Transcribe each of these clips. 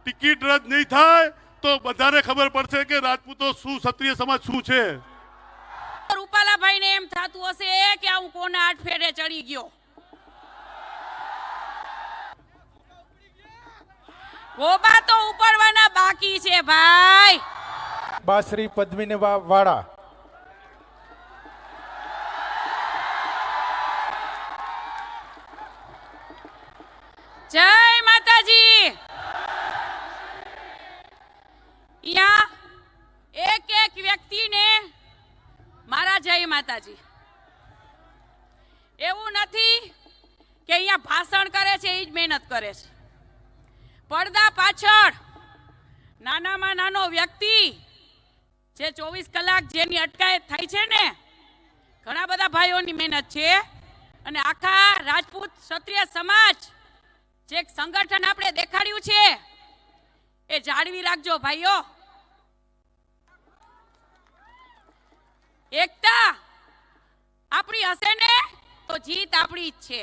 Ticket રદ નહીં થાય તો બધાને ખબર પડશે કે રાજપૂતો શું, ક્ષત્રિય સમાજ શું છે. રૂપાલાભાઈને એમ થતું હશે કે હું કોના આઠ ફેરે ચડી ગયો. ગોબા તો ઉપડવાના બાકી છે ભાઈ. બાશ્રી પદ્મિની વાળા. જય માતાજી. યા એક એક વ્યક્તિને મારા જય માતાજી. એવું નથી કે અહીંયા ભાષણ કરે છે એ જ મહેનત કરે છે. પડદા પાછળ નાનામાં નાનો વ્યક્તિ જે 24 કલાક જેની અટકાયત થાય છે ને, ઘણા બધા ભાઈઓની મહેનત છે. અને આખા રાજપૂત ક્ષત્રિય સમાજ જે સંગઠન આપણે દેખાડ્યું છે એ જાળવી રાખજો ભાઈઓ. એકતા આપણી હશે ને તો જીત આપણી જ છે.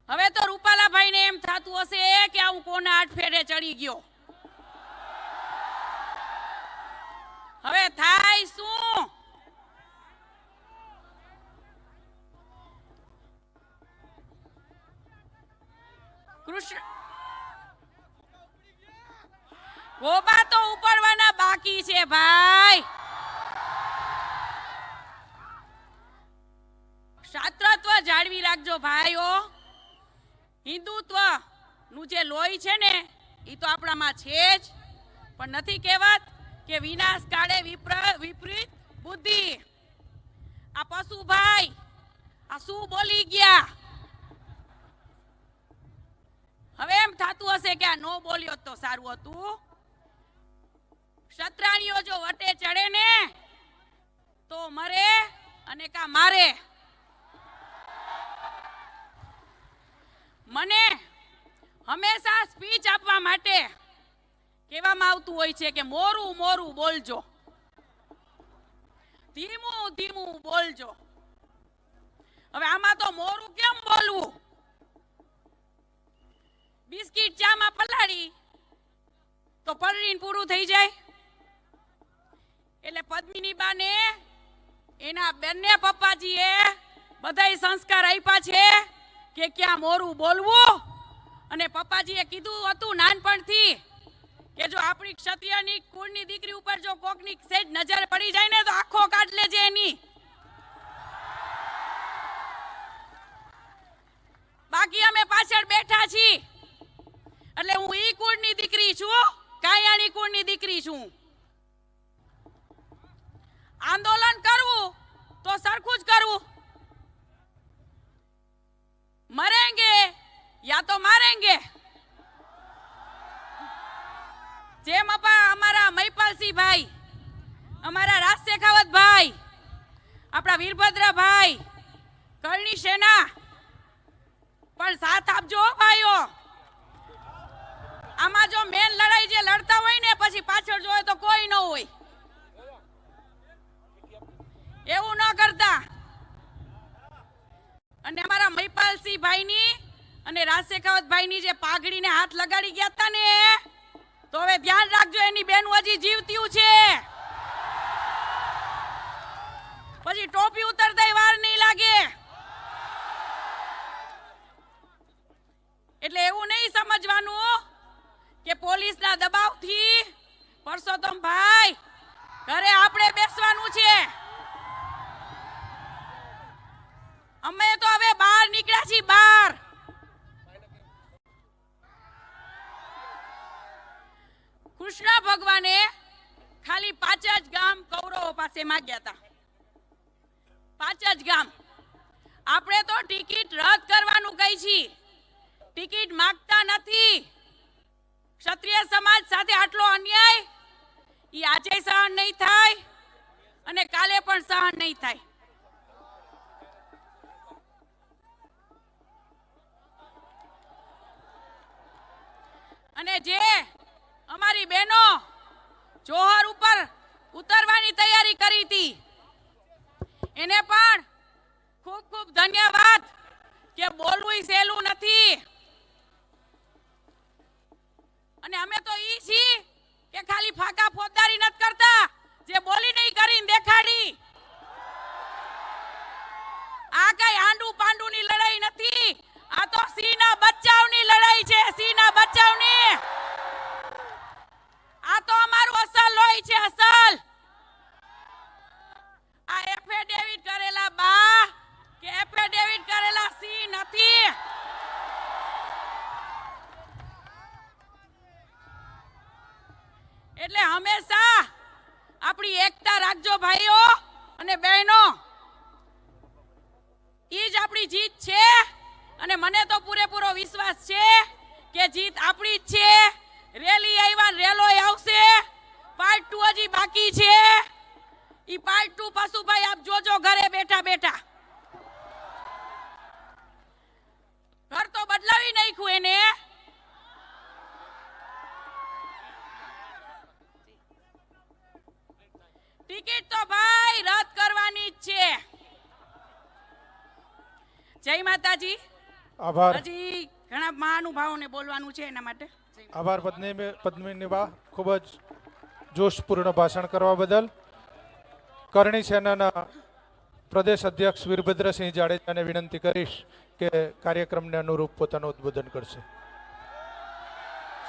હવે તો રૂપાલાભાઈને એમ થતું હશે કે હું કોના આઠ ફેરે ચડી ગયો. હવે થાય શું? કૃષ્ણ ગોબા તો ઉપડવાના બાકી છે ભાઈ. શાસ્ત્રત્વ જાળવી રાખજો ભાઈઓ. હિન્દુત્વ નું જે લોહી છે ને એ તો આપણામાં છે જ, પણ નથી કહેવત કે વિનાશ કાળે વિપરીત બુદ્ધિ. આ પશુભાઈ આ શું બોલી ગયા? હવે એમ થતું હશે કે આ નો બોલ્યો તો સારું હતું. ક્ષત્રાણીઓ જો વટે ચડે ને તો મરે અને કા મારે. મને હંમેશા સ્પીચ આપવા માટે કહેવામાં આવતું હોય છે કે મોરું મોરું બોલજો, ધીમું ધીમું બોલજો. હવે આમાં તો મોરું કેમ બોલવું? બિસ્કિટ ચામાં પલાળી તો પલળીને પૂરું થઈ જાય. એટલે પદ્મિની બાને એના બંને પપ્પાજીએ બધાય સંસ્કાર આપ્યા છે કે ક્યાં મોરું બોલવું. અને પપ્પાજીએ કીધું હતું નાનપણથી કે જો આપણી ક્ષત્રિયની કુળની દીકરી ઉપર જો કોકની સેજ નજર પડી જાય ને તો આખો કાઢ લેજે એની. બાકી અમે પાછળ બેઠા છીએ. એટલે હું ઈ કુળની દીકરી છું, કાયાની કુળની દીકરી છું. આંદોલન કરવું તો સરખું જ કરવું. મરેંગે યા તો મારેંગે. જેમ અમારા મહિપાલસિંહ ભાઈ, અમારા રાજ શેખાવત ભાઈ, આપણા વીરભદ્ર ભાઈ, કરણી સેના પણ સાથ આપજો ભાઈઓ. આમાં જો મેન લડાઈ જે લડતા હોય ને પછી પાછળ જોવે તો કોઈ ન હોય. એવું ન કરતા. અને અમારા મહિપાલસિંહ ભાઈની અને રાજ શેખાવત ભાઈની જે પાઘડીને હાથ લગાડી ગયા હતા ને, તો હવે ધ્યાન રાખજો એની બેન હજી જીવતી છે. પછી ટોપી ઉતરતા વાર નહીં લાગે. એટલે એવું નહીં સમજવાનું કે પોલીસના દબાવથી પરસોત્તમ ભાઈ ઘરે આપણે બેસવાનું છે. અમે તો હવે બહાર નીકળ્યા છીએ બહાર. કૃષ્ણ ભગવાને ખાલી 5 જ ગામ કૌરવો પાસે માંગ્યા હતા. 5 જ ગામ. આપણે તો ટિકિટ રદ કરવાનું કહી છીએ, ટિકિટ માંગતા નથી. ક્ષત્રિય સમાજ સાથે આટલો અન્યાય ઈ આજે સહન નહીં થાય અને કાલે પણ સહન નહીં થાય. અને જે અમારી બહેનો જોહર ઉપર ઉતરવાની તૈયારી કરી હતી એને પણ ખૂબ ખૂબ ધન્યવાદ કે બોલવું સહેલું નથી. હંમેશા આપણી એકતા રાખજો ભાઈઓ અને બહેનો. ઈ જ આપણી જીત છે અને મને તો પૂરેપૂરો વિશ્વાસ છે કે જીત આપણી જ છે. રેલી આવ્યા, રેલો આવશે. પાર્ટ 2 હજી બાકી છે. ઈ પાર્ટ 2 પશુભાઈ આપ જોજો ઘરે બેઠા બેઠા. ઘર તો બદલાવી નાખ્યું એને. ટિકિટ તો ભાઈ રદ કરવાની જ છે. જય માતાજી. આભાર. હજી ઘણા મહાનુભાવોને બોલવાનું છે એના માટે. આભાર પદ્મિનીબા, ખૂબ જ જોશપૂર્ણ ભાષણ કરવા બદલ. કરણી સેનાના પ્રદેશ અધ્યક્ષ વીરભદ્રસિંહ જાડેજાને વિનંતી કરીશ કે કાર્યક્રમને અનુરૂપ પોતાનું ઉદ્બોધન કરશે.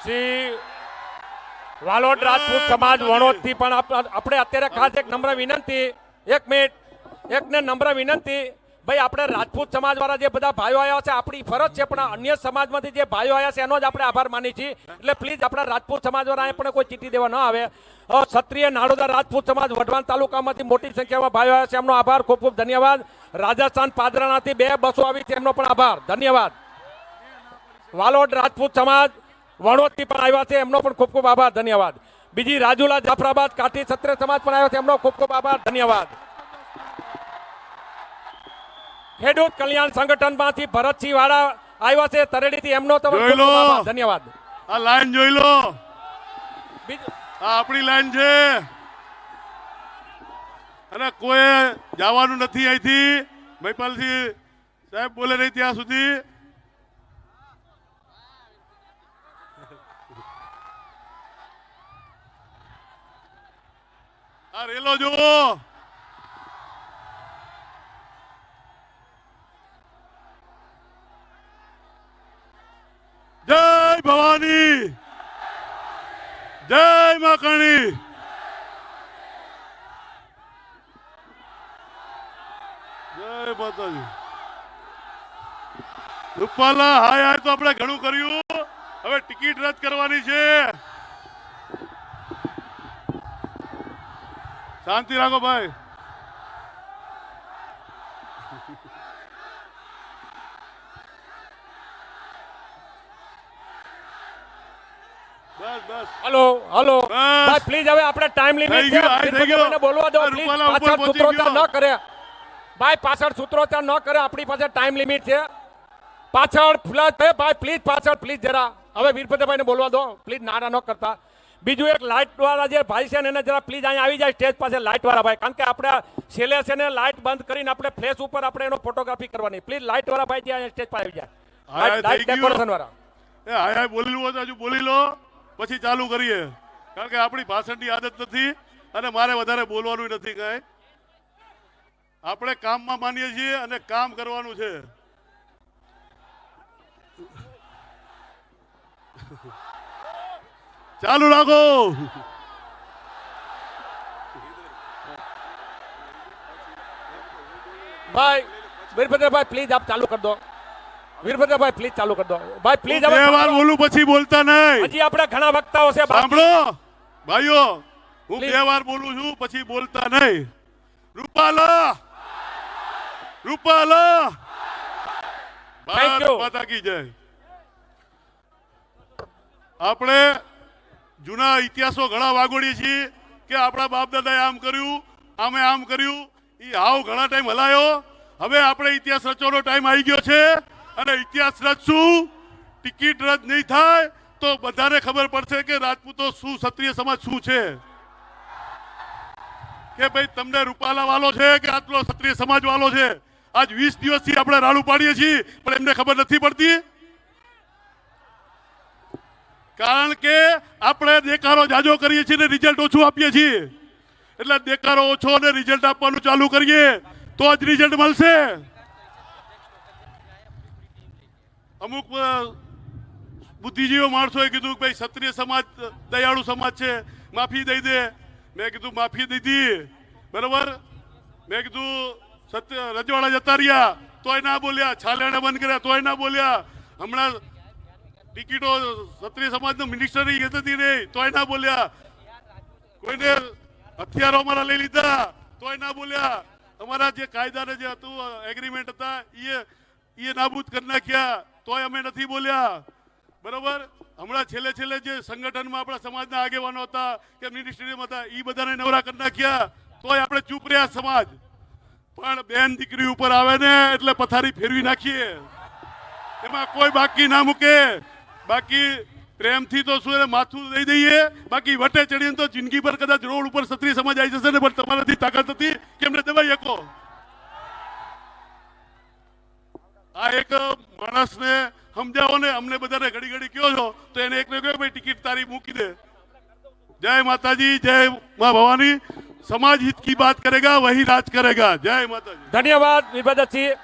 શ્રી વાલોડ રાજપૂત સમાજ વણોદથી પણ આપણે અત્યારે ખાસ એક નમ્ર વિનંતી, એક મિનિટ, એકને નમ્ર વિનંતી. ભાઈ આપણે રાજપૂત સમાજ વાળા જે બધા ભાઈઓ આવ્યા છે, આપણી ફરજ છે, પણ અન્ય સમાજમાંથી જે ભાઈઓ આવ્યા છે એનો જ આપણે આભાર માની છીએ. એટલે પ્લીઝ આપણા રાજપૂત સમાજ વાળા પણ કોઈ ચીટી દેવા ન આવે. ક્ષત્રિય નાડોદા રાજપૂત સમાજ વઢવાણ તાલુકામાંથી મોટી સંખ્યામાં ભાઈઓ આવ્યા છે, એમનો આભાર, ખૂબ ખૂબ ધન્યવાદ. રાજસ્થાન પાદરાણાથી 2 બસો આવી છે, એમનો પણ આભાર, ધન્યવાદ. વાલોડ રાજપૂત સમાજ વણોદથી પણ આવ્યા છે, એમનો પણ ખૂબ ખૂબ આભાર, ધન્યવાદ. બીજી રાજુલા જાફરાબાદ કાઠી ક્ષત્રિય સમાજ પણ આવ્યો છે, એમનો ખૂબ ખૂબ આભાર, ધન્યવાદ. ખેડૂત કલ્યાણ સંગઠનમાંથી ભરતસિંહ વાળા આવ્યા છે તરેડીથી, એમનો તો જોઈ લો. ધન્યવાદ. આ લાઈન જોઈ લો, બીજું આ આપણી લાઈન છે અને કોઈ જવાનું નથી અહીંથી. મહિપાલસિંહ સાહેબ બોલે નહીં ત્યાં સુધી. આ રેલો જુઓ. જય ભવાની, જય મા કરણી. જય માતાજી. રૂપાલા હાય હાય તો આપણે ઘણું કર્યું, હવે ટિકિટ રદ કરવાની છે. શાંતિ રાખો ભાઈ. બસ બસ. હલો હલો બસ. ભાઈ પ્લીઝ, હવે આપણે ટાઈમ લિમિટ થઈ છે, ગયું, થઈ ગયું. મને બોલવા દો આ પ્લીઝ. રૂપાલા ઉપર પાછળ પહોંચી સૂત્રોચ્ચાર ગયો. ન કરે ભાઈ, પાછળ સૂત્રોચ્ચાર ન કરે. આપણી પાસે ટાઈમ લિમિટ છે. પાછળ ભાઈ પ્લીઝ, પાછળ પ્લીઝ જરા. હવે વીરભદ્રભાઈને બોલવા દો પ્લીઝ, નારા ન કરતા. બીજું એક લાઇટ વાળા જે ભાઈ છે ને એને જરા પ્લીઝ અહીંયા આવી જાય સ્ટેજ પાસે, લાઇટ વાળા ભાઈ, કારણ કે આપણે છેલ્લે છે ને લાઇટ બંધ કરીને આપણે ફ્લેશ ઉપર આપણે એનો ફોટોગ્રાફી કરવાની. પ્લીઝ લાઇટ વાળા ભાઈ ત્યાં સ્ટેજ પર આવી જાય, હાય, થઈ લાઇટ ગયું. ડેકોરેશન વાળા. એ હાય હાય બોલેલું હોય તો હજુ બોલી લો, પછી ચાલુ કરીએ. કારણ કે આપણી ભાષણની આદત નથી અને મારે વધારે બોલવાનું નથી કાંઈ. આપણે કામમાં માનીએ છીએ અને કામ કરવાનું છે. ચાલુ રાખો. ભાઈ વીરભદ્રભાઈ પ્લીઝ આપ ચાલુ કરી દો. વીરભદ્રભાઈ પ્લીઝ ચાલુ કરી દો ભાઈ, પ્લીઝ. બે વાર બોલું પછી બોલતા નહીં. હજી આપણે ઘણા વક્તાઓ છે બાકી. સાંભળો ભાઈઓ, હું Please. 2 વાર બોલું છું પછી બોલતા નહીં. રૂપાલા, રૂપાલા. Thank Bharat you. માતા કી જય. આપણે જૂના ઇતિહાસો ઘણા વાગોડીએ છીએ કે આપણા બાપ દાદાએ આમ કર્યું, આમે આમ કર્યું. એ હાવ ઘણા ટાઈમ હલાયો. હવે આપણે ઇતિહાસ રચવાનો ટાઈમ આવી ગયો છે અને ઇતિહાસ રચશું. ટિકિટ રદ નહીં થાય તો બધાને ખબર પડશે કે રાજપૂતો શું, ક્ષત્રિય સમાજ શું છે. કે ભાઈ તમને રૂપાલા વાલો છે કે આટલો ક્ષત્રિય સમાજ વાલો છે. આજ 20 દિવસથી આપણે રાડું પાડીએ છીએ પણ એમને ખબર નથી પડતી. કારણ કે આપણે દેખાડો જાજો કરીએ છીએ ને રિઝલ્ટ ઓછું આપીએ છીએ. એટલે દેખાડો ઓછો અને રિઝલ્ટ આપવાનું ચાલુ કરીએ તો જ રિઝલ્ટ મળશે. અમુક બુદ્ધિજીવી માણસોએ કીધું કે ભાઈ ક્ષત્રિય સમાજ દયાળુ સમાજ છે, માફી દઈ દે. મેં કીધું માફી દીધી, બરોબર. મેં કીધું રજવાડા જતા રહ્યા તોય ના બોલ્યા, છાલેણા બંધ કર્યા તોય ના બોલ્યા. હમણાં ટિકિટો ક્ષત્રિય સમાજનો મિનિસ્ટરી હતી નહીં તોય ના બોલ્યા. કોઈને હથિયારો અમારા લઈ લીધા તોય ના બોલ્યા. અમારા જે કાયદાને જે હતું એગ્રીમેન્ટ હતા એ નાબૂદ કરી નાખ્યા તોય અમે નથી બોલ્યા. બરોબર. હમણાં છેલ્લે જે સંગઠનમાં આપણા સમાજના આગેવાનો હતા કે મિનિસ્ટ્રીમાં હતા એ બધાને નવરા કરી નાખ્યા તોય આપણે ચૂપ રહ્યા સમાજ. પણ બેન દીકરી ઉપર આવે ને એટલે પથારી ફેરવી નાખીએ, એમાં કોઈ બાકી ના મૂકે. બાકી પ્રેમથી તો શું એને માથું દઈ દઈએ, બાકી વટે ચડીને તો જિંદગી પર કદાચ રોડ ઉપર ક્ષત્રિય સમાજ આવી જશે ને, પણ તમારાથી તાકાત નથી કે એમને દબાઈ શકો. આ એક માણસને સમજાવો ને, અમને બધાને ઘડી ઘડી કહો છો તો એને એકને કહો ભાઈ ટિકિટ તારી મૂકી દે. જય માતાજી, જય મા ભવાની. समाज हित की बात करेगा वही राज करेगा. जय माता जी. ધન્યવાદ વિભદતસિંહ.